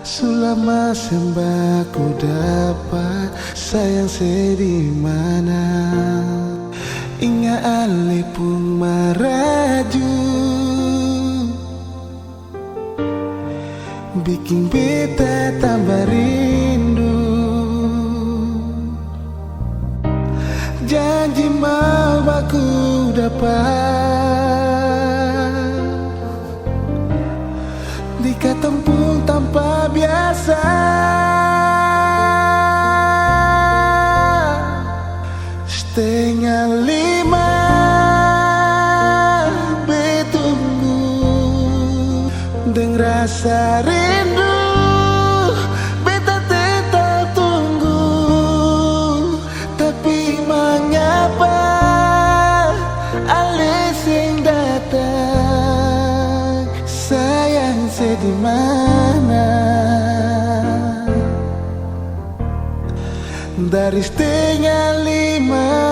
Selama sembahku dapat sayang sedih mana. Ingat ale pun maraju bikin beta tambah rindu. Janji mau aku dapat dikatampung tanpa biasa. Setengah lima betunggu dengan rasa rindu. Beta tetap tunggu, tapi mengapa ale sing datang? Sayang sedih mana dari setengah lima.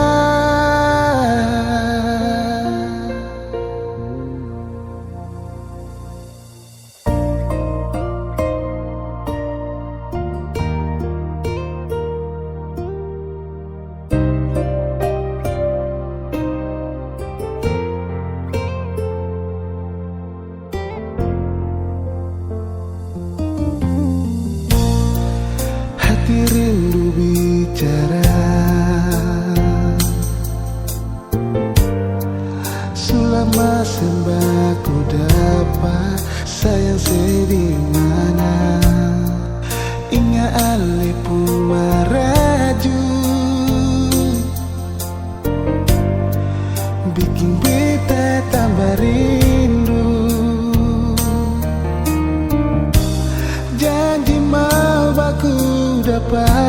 Hati rindu bicara, selama sembahku dapat sayang sedih mana. Ingat ale pun maraju bikin beta tambah rindu. Janji mau aku dapat